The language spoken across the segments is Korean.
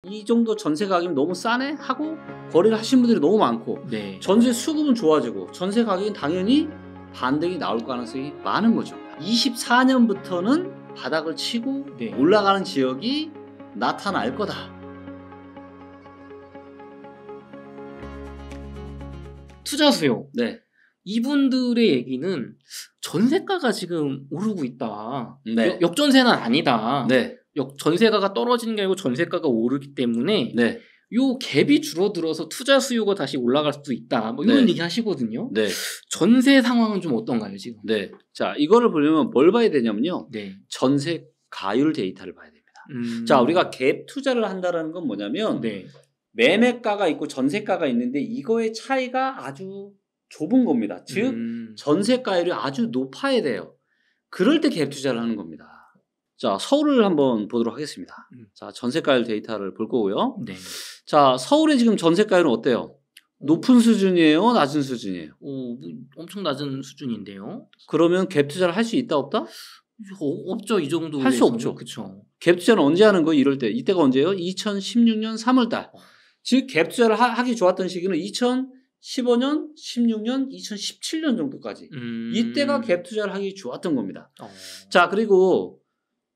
이 정도 전세 가격이 너무 싸네 하고 거래를 하신 분들이 너무 많고 네. 전세 수급은 좋아지고 전세 가격은 당연히 반등이 나올 가능성이 많은 거죠. 24년부터는 바닥을 치고 네. 올라가는 지역이 나타날 거다. 투자 수요. 네. 이분들의 얘기는 전세가가 지금 오르고 있다. 네. 역전세는 아니다. 네. 전세가가 떨어지는 게 아니고 전세가가 오르기 때문에 네. 요 갭이 줄어들어서 투자 수요가 다시 올라갈 수도 있다. 뭐 이런 네. 얘기 하시거든요. 네. 전세 상황은 좀 어떤가요, 지금? 네. 자, 이거를 보려면 뭘 봐야 되냐면요. 네. 전세 가율 데이터를 봐야 됩니다. 자, 우리가 갭 투자를 한다는 건 뭐냐면 네. 매매가가 있고 전세가가 있는데 이거의 차이가 아주 좁은 겁니다. 즉 전세가율이 아주 높아야 돼요. 그럴 때 갭 투자를 하는 겁니다. 자, 서울을 한번 보도록 하겠습니다. 자, 전세가율 데이터를 볼 거고요. 네. 자, 서울의 지금 전세가율은 어때요? 높은 수준이에요? 낮은 수준이에요? 엄청 낮은 수준인데요. 그러면 갭 투자를 할 수 있다 없다? 없죠. 이 정도 할 수 없죠. 그렇죠. 갭 투자는 언제 하는 거예요? 이럴 때. 이때가 언제예요? 2016년 3월달. 즉 갭 투자를 하기 좋았던 시기는 2015년, 16년, 2017년 정도까지. 이때가 갭 투자를 하기 좋았던 겁니다. 자, 그리고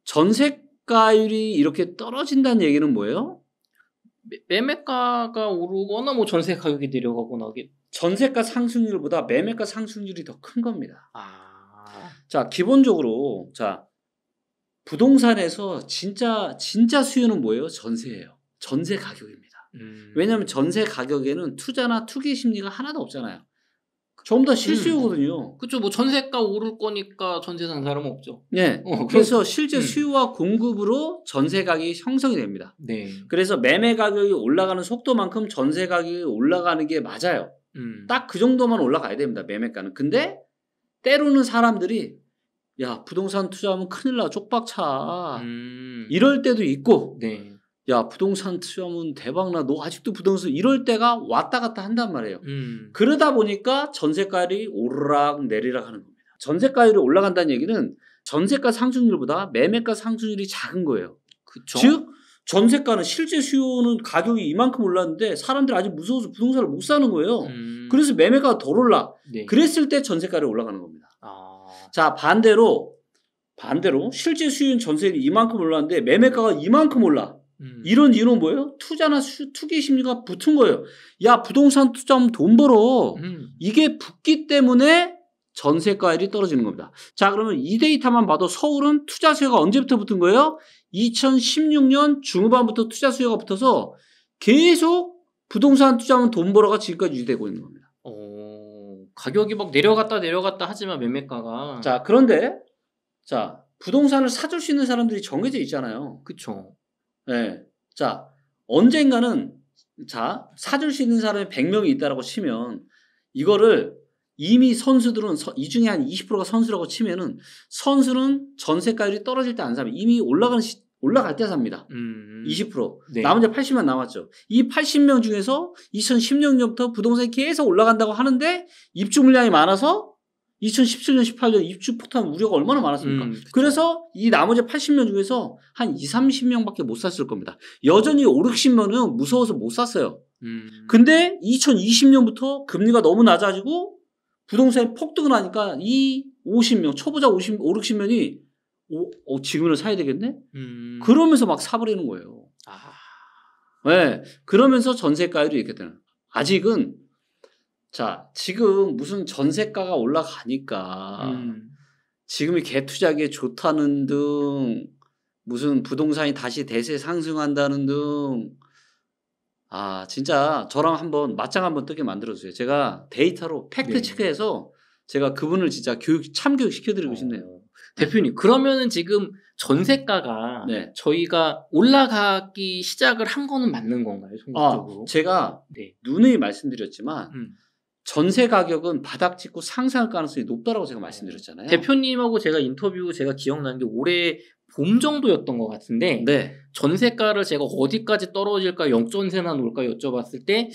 전세가율이 이렇게 떨어진다는 얘기는 뭐예요? 매매가가 오르거나 뭐 전세 가격이 내려가거나. 전세가 상승률보다 매매가 상승률이 더 큰 겁니다. 아. 자, 기본적으로 자, 부동산에서 진짜 수요는 뭐예요? 전세예요. 전세 가격입니다. 왜냐하면 전세 가격에는 투자나 투기 심리가 하나도 없잖아요. 전부 다 실수요거든요. 그렇죠. 뭐 전세가 오를 거니까 전세 사는 사람은 없죠. 네. 그래서 실제 수요와 공급으로 전세 가격이 형성이 됩니다. 네. 그래서 매매 가격이 올라가는 속도만큼 전세 가격이 올라가는 게 맞아요. 딱 그 정도만 올라가야 됩니다. 매매가는. 근데 때로는 사람들이 야, 부동산 투자하면 큰일 나, 쪽박차. 이럴 때도 있고, 네. 야, 부동산 투자하면 대박나, 너 아직도 부동산, 이럴 때가 왔다 갔다 한단 말이에요. 그러다 보니까 전세가율이 오르락 내리락 하는 겁니다. 전세가율이 올라간다는 얘기는 전세가 상승률보다 매매가 상승률이 작은 거예요. 그쵸? 즉, 전세가는 실제 수요는 가격이 이만큼 올랐는데 사람들이 아직 무서워서 부동산을 못 사는 거예요. 그래서 매매가 덜 올라. 네. 그랬을 때 전세가율이 올라가는 겁니다. 자, 반대로 실제 수요는 전세율이 이만큼 올랐는데 매매가가 이만큼 올라. 이런 이유는 뭐예요? 투자나 투기 심리가 붙은 거예요. 야, 부동산 투자하면 돈 벌어. 이게 붙기 때문에 전세가율이 떨어지는 겁니다. 자, 그러면 이 데이터만 봐도 서울은 투자 수요가 언제부터 붙은 거예요? 2016년 중후반부터 투자 수요가 붙어서 계속 부동산 투자하면 돈 벌어가 지금까지 유지되고 있는 겁니다. 가격이 막 내려갔다 하지만 매매가가. 자, 그런데 자, 부동산을 사줄 수 있는 사람들이 정해져 있잖아요. 그쵸. 네. 자, 언젠가는 자, 사줄 수 있는 사람이 100명이 있다라고 치면 이거를 이미 선수들은 이 중에 한 20%가 선수라고 치면은 선수는 전세가율이 떨어질 때 안 사면 이미 올라갈 때 삽니다. 20%. 네. 나머지 80만 남았죠. 이 80명 중에서 2016년부터 부동산이 계속 올라간다고 하는데 입주 물량이 많아서 2017년, 18년 입주 폭탄 우려가 얼마나 많았습니까? 그래서 이 나머지 80명 중에서 한 20, 30명밖에 못 샀을 겁니다. 여전히 5, 60명은 무서워서 못 샀어요. 근데 2020년부터 금리가 너무 낮아지고 부동산이 폭등을 하니까 이 50명, 초보자 5, 60명이 지금은 사야 되겠네? 그러면서 막 사버리는 거예요. 네. 그러면서 전세가율이 이렇게 되는. 아직은 자, 지금 무슨 전세가가 올라가니까 지금이 갭투자기에 좋다는 등 무슨 부동산이 다시 대세 상승한다는 등 진짜 저랑 한번 맞짱 한번 뜨게 만들어주세요. 제가 데이터로 팩트 체크해서 제가 그분을 진짜 참교육 시켜드리고 싶네요. 대표님, 그러면은 지금 전세가가 저희가 올라가기 시작을 한 거는 맞는 건가요? 전국적으로? 제가 누누이 말씀드렸지만 전세 가격은 바닥 찍고 상승할 가능성이 높다라고 제가 말씀드렸잖아요. 대표님하고 제가 인터뷰 제가 기억나는 게 올해 봄 정도였던 것 같은데 전세가를 제가 어디까지 떨어질까 역전세나 놓을까 여쭤봤을 때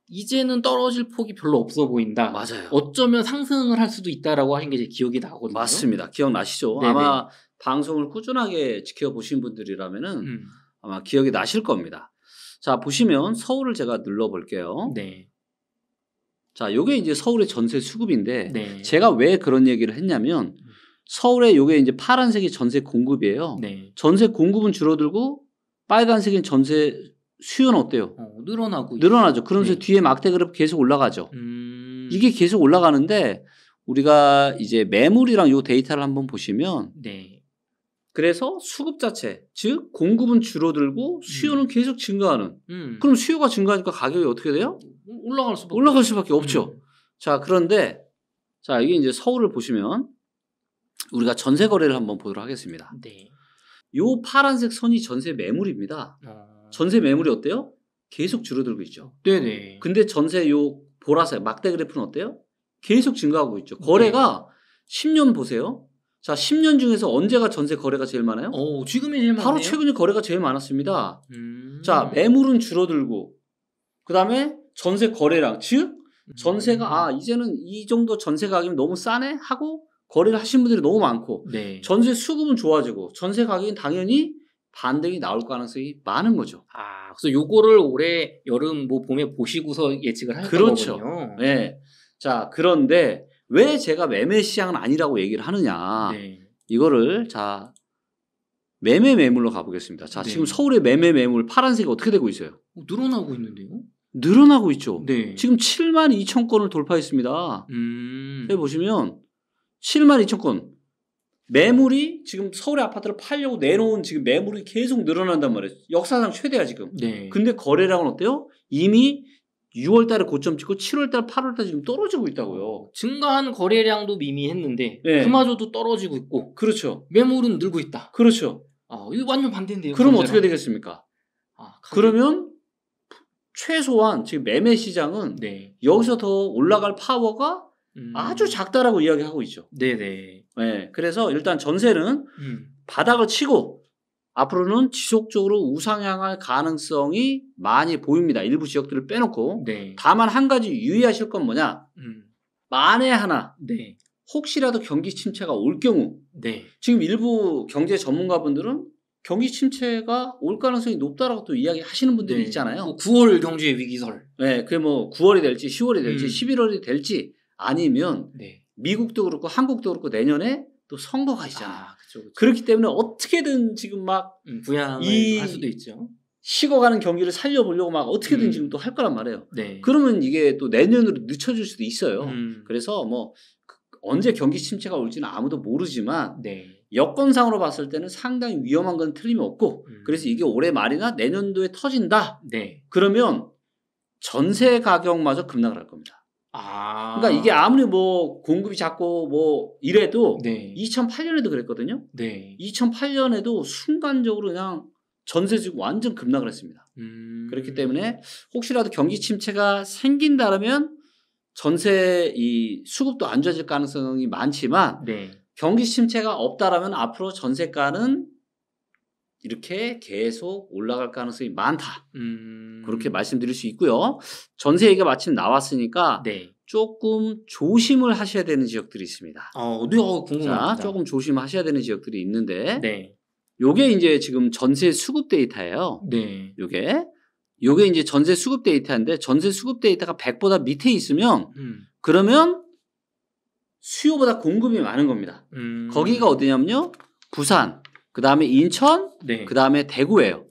이제는 떨어질 폭이 별로 없어 보인다. 맞아요. 어쩌면 상승을 할 수도 있다라고 하신 게 제 기억이 나거든요. 맞습니다. 기억나시죠? 네네. 아마 방송을 꾸준하게 지켜보신 분들이라면은 아마 기억이 나실 겁니다. 자, 보시면 서울을 제가 눌러볼게요. 네. 자, 요게 이제 서울의 전세 수급인데 네. 제가 왜 그런 얘기를 했냐면 서울에 요게 이제 파란색이 전세 공급이에요. 네. 전세 공급은 줄어들고 빨간색인 전세 수요는 어때요? 늘어나죠. 그러면서 네. 뒤에 막대 그래프 계속 올라가죠. 이게 계속 올라가는데 우리가 이제 매물이랑 요 데이터를 한번 보시면 네. 그래서 수급 자체, 즉 공급은 줄어들고 수요는 계속 증가하는. 그럼 수요가 증가하니까 가격이 어떻게 돼요? 올라갈 수밖에 없죠. 자, 그런데 자, 이게 이제 서울을 보시면 우리가 전세 거래를 한번 보도록 하겠습니다. 네. 요 파란색 선이 전세 매물입니다. 전세 매물이 어때요? 계속 줄어들고 있죠. 네네. 근데 전세 요 보라색 막대 그래프는 어때요? 계속 증가하고 있죠. 거래가 10년 보세요. 자, 10년 중에서 언제가 전세 거래가 제일 많아요? 지금이 제일 많아요. 바로 최근에 거래가 제일 많았습니다. 자, 매물은 줄어들고 그다음에 전세 거래량, 즉 전세가 이제는 이 정도 전세 가격이 너무 싸네 하고 거래를 하신 분들이 너무 많고 네. 전세 수급은 좋아지고 전세 가격은 당연히 반등이 나올 가능성이 많은 거죠. 그래서 요거를 올해 여름 봄에 보시고서 예측을 하는 그렇죠. 거군요. 네. 자, 그런데 왜 제가 매매 시장은 아니라고 얘기를 하느냐. 네. 이거를 자 매매 매물로 가보겠습니다. 자, 네. 지금 서울의 매매 매물 파란색이 어떻게 되고 있어요? 늘어나고 있는데요? 늘어나고 있죠. 네. 지금 72,000건을 돌파했습니다. 해보시면 72,000건. 매물이 지금 서울의 아파트를 팔려고 내놓은 지금 매물이 계속 늘어난단 말이에요. 역사상 최대야 지금. 네. 근데 거래량은 어때요? 이미 6월 달에 고점 찍고 7월 달, 8월 달 지금 떨어지고 있다고요. 증가한 거래량도 미미했는데 네. 그마저도 떨어지고 있고. 그렇죠. 매물은 늘고 있다. 그렇죠. 이거 완전 반대인데요. 그럼 전제가. 어떻게 되겠습니까? 그러면 최소한 지금 매매 시장은 네. 여기서 더 올라갈 파워가 아주 작다라고 이야기하고 있죠. 네네. 네, 그래서 일단 전세는 바닥을 치고 앞으로는 지속적으로 우상향할 가능성이 많이 보입니다. 일부 지역들을 빼놓고. 네. 다만 한 가지 유의하실 건 뭐냐. 만에 하나 네. 혹시라도 경기 침체가 올 경우 네. 지금 일부 경제 전문가분들은 경기 침체가 올 가능성이 높다라고 또 이야기하시는 분들이 네. 있잖아요. 9월 경제 위기설. 네, 그게 뭐 9월이 될지 10월이 될지 11월이 될지 아니면 네. 미국도 그렇고 한국도 그렇고 내년에 또 선거가 있잖아요. 그쵸. 그렇기 때문에 어떻게든 지금 막 부양을 할 수도 있죠. 식어가는 경기를 살려보려고 막 어떻게든 지금 또 할 거란 말이에요. 네. 그러면 이게 또 내년으로 늦춰질 수도 있어요. 그래서 뭐 언제 경기 침체가 올지는 아무도 모르지만 네. 여건상으로 봤을 때는 상당히 위험한 건 틀림이 없고 그래서 이게 올해 말이나 내년도에 터진다. 네. 그러면 전세 가격마저 급락을 할 겁니다. 그러니까 이게 아무리 뭐 공급이 작고 뭐 이래도 네. 2008년에도 그랬거든요. 네. 2008년에도 순간적으로 그냥 전세 지금 완전 급락을 했습니다. 그렇기 때문에 혹시라도 경기 침체가 생긴다면 전세 이 수급도 안 좋아질 가능성이 많지만 네. 경기 침체가 없다라면 앞으로 전세가는 이렇게 계속 올라갈 가능성이 많다. 그렇게 말씀드릴 수 있고요. 전세 얘기가 마침 나왔으니까 네. 조금 조심을 하셔야 되는 지역들이 있습니다. 궁금합니다. 자, 조금 조심하셔야 되는 지역들이 있는데 네. 요게 이제 지금 전세 수급 데이터예요. 네. 요게 이제 전세 수급 데이터인데 전세 수급 데이터가 100보다 밑에 있으면 그러면 수요보다 공급이 많은 겁니다. 거기가 어디냐면요. 부산, 그다음에 인천, 네. 그다음에 대구예요.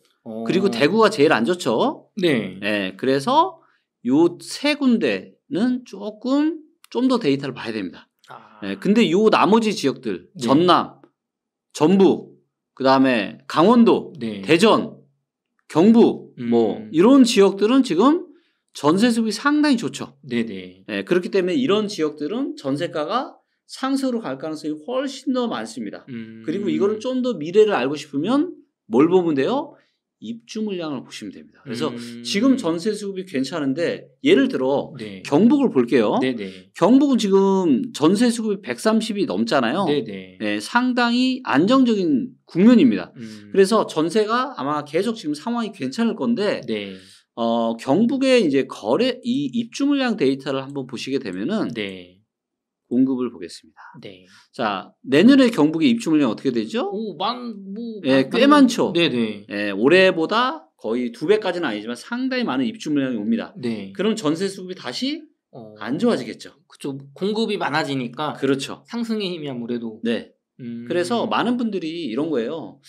그리고 대구가 제일 안 좋죠. 네. 네. 그래서 요 세 군데는 조금 좀 더 데이터를 봐야 됩니다. 네. 근데 요 나머지 지역들 네. 전남, 전북, 그다음에 강원도, 네. 대전, 경북 뭐 이런 지역들은 지금 전세 수급이 상당히 좋죠. 네네. 네, 그렇기 때문에 이런 지역들은 전세가가 상승으로 갈 가능성이 훨씬 더 많습니다. 그리고 이거를 좀 더 미래를 알고 싶으면 뭘 보면 돼요? 입주 물량을 보시면 됩니다. 그래서 지금 전세 수급이 괜찮은데 예를 들어 네. 경북을 볼게요. 네네. 경북은 지금 전세 수급이 130이 넘잖아요. 네네. 네, 상당히 안정적인 국면입니다. 그래서 전세가 아마 계속 지금 상황이 괜찮을 건데 네. 경북의 이제 이 입주 물량 데이터를 한번 보시게 되면은 네. 공급을 보겠습니다. 네. 자, 내년에 경북의 입주 물량 어떻게 되죠? 꽤 많죠. 네네. 올해보다 거의 2배까지는 아니지만 상당히 많은 입주 물량이 옵니다. 네. 그럼 전세 수급이 다시 안 좋아지겠죠. 그렇죠. 공급이 많아지니까. 그렇죠. 상승의 힘이 아무래도. 네. 그래서 많은 분들이 이런 거예요.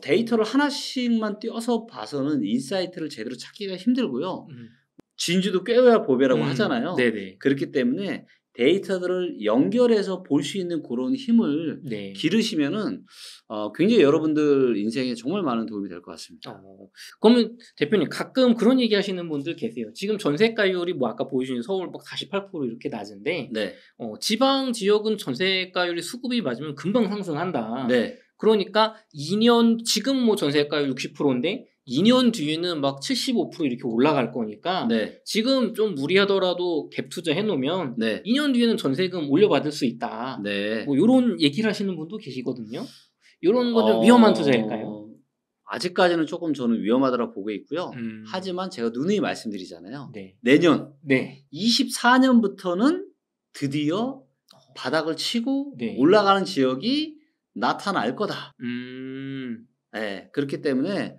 데이터를 하나씩만 띄어서 봐서는 인사이트를 제대로 찾기가 힘들고요. 진주도 꿰어야 보배라고 하잖아요. 네네. 그렇기 때문에 데이터들을 연결해서 볼 수 있는 그런 힘을 네. 기르시면은 굉장히 여러분들 인생에 정말 많은 도움이 될 것 같습니다. 그러면 대표님 가끔 그런 얘기 하시는 분들 계세요. 지금 전세가율이 뭐 아까 보여주신 서울 막 48% 이렇게 낮은데 네. 지방 지역은 전세가율이 수급이 맞으면 금방 상승한다. 네. 그러니까 2년 지금 뭐 전세가율 60%인데 2년 뒤에는 막 75% 이렇게 올라갈 거니까 네. 지금 좀 무리하더라도 갭 투자 해놓으면 네. 2년 뒤에는 전세금 올려받을 수 있다. 네. 뭐 이런 얘기를 하시는 분도 계시거든요. 이런 건 좀 위험한 투자일까요? 아직까지는 조금 저는 위험하다고 보고 있고요. 하지만 제가 누누이 말씀드리잖아요. 네. 내년 네. 24년부터는 드디어 바닥을 치고 네. 올라가는 지역이 나타날 거다. 네, 그렇기 때문에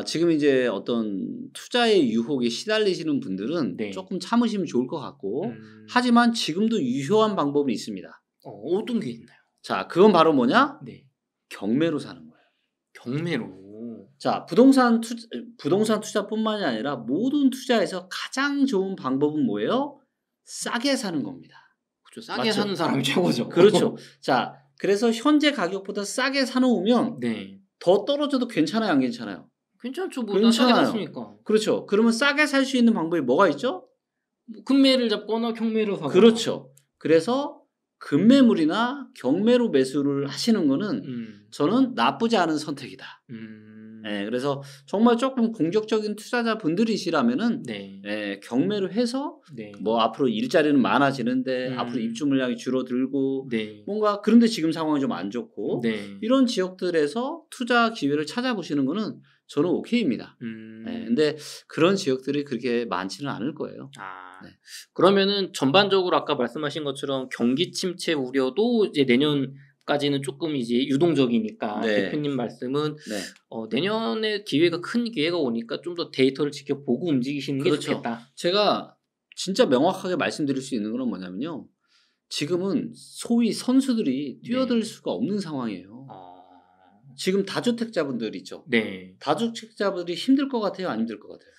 지금 이제 어떤 투자의 유혹에 시달리시는 분들은 네. 조금 참으시면 좋을 것 같고 하지만 지금도 유효한 방법은 있습니다. 어떤 게 있나요? 자, 그건 바로 뭐냐? 네. 경매로 사는 거예요. 경매로. 자, 부동산 투자뿐만이 아니라 모든 투자에서 가장 좋은 방법은 뭐예요? 싸게 사는 겁니다. 그렇죠. 싸게 맞죠? 사는 사람이 최고죠. 그렇죠. 자, 그래서 현재 가격보다 싸게 사놓으면 네. 더 떨어져도 괜찮아요, 안 괜찮아요? 괜찮죠. 뭐 싸게 샀으니까. 그렇죠. 그러면 싸게 살 수 있는 방법이 뭐가 있죠? 뭐 금매를 잡거나 경매로 사거나. 그렇죠. 그래서 금매물이나 경매로 매수를 하시는 거는 저는 나쁘지 않은 선택이다. 네, 그래서 정말 조금 공격적인 투자자분들이시라면은 네. 네, 경매로 해서 네. 뭐 앞으로 일자리는 많아지는데 앞으로 입주 물량이 줄어들고 네. 뭔가 그런데 지금 상황이 좀 안 좋고 네. 이런 지역들에서 투자 기회를 찾아보시는 거는 저는 오케이입니다. 네, 근데 그런 지역들이 그렇게 많지는 않을 거예요. 네. 그러면은 전반적으로 아까 말씀하신 것처럼 경기 침체 우려도 이제 내년까지는 조금 이제 유동적이니까 네. 대표님 말씀은 네. 내년에 큰 기회가 오니까 좀 더 데이터를 지켜보고 움직이시는 그렇죠. 게 좋겠다. 제가 진짜 명확하게 말씀드릴 수 있는 건 뭐냐면요. 지금은 소위 선수들이 뛰어들 수가 없는 상황이에요. 지금 다주택자분들 있죠. 네. 다주택자분들이 힘들 것 같아요? 안 힘들 것 같아요?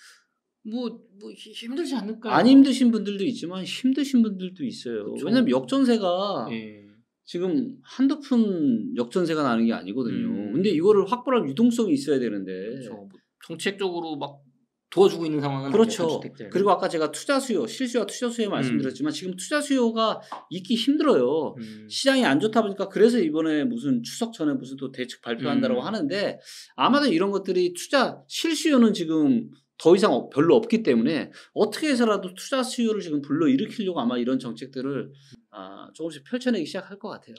뭐 힘들지 않을까요? 안 힘드신 분들도 있지만 힘드신 분들도 있어요. 그쵸. 왜냐면 역전세가 네. 지금 한두 푼 역전세가 나는 게 아니거든요. 근데 이거를 확보할 유동성이 있어야 되는데. 그렇죠. 뭐 정책적으로 막 도와주고 있는 상황은 그렇죠. 그리고 아까 제가 투자 수요, 실수와 투자 수요 말씀드렸지만 지금 투자 수요가 있기 힘들어요. 시장이 안 좋다 보니까 그래서 이번에 무슨 추석 전에 무슨 또 대책 발표한다라고 하는데 아마도 이런 것들이 투자 실수요는 지금 더 이상 별로 없기 때문에 어떻게 해서라도 투자 수요를 지금 불러일으키려고 아마 이런 정책들을 조금씩 펼쳐내기 시작할 것 같아요.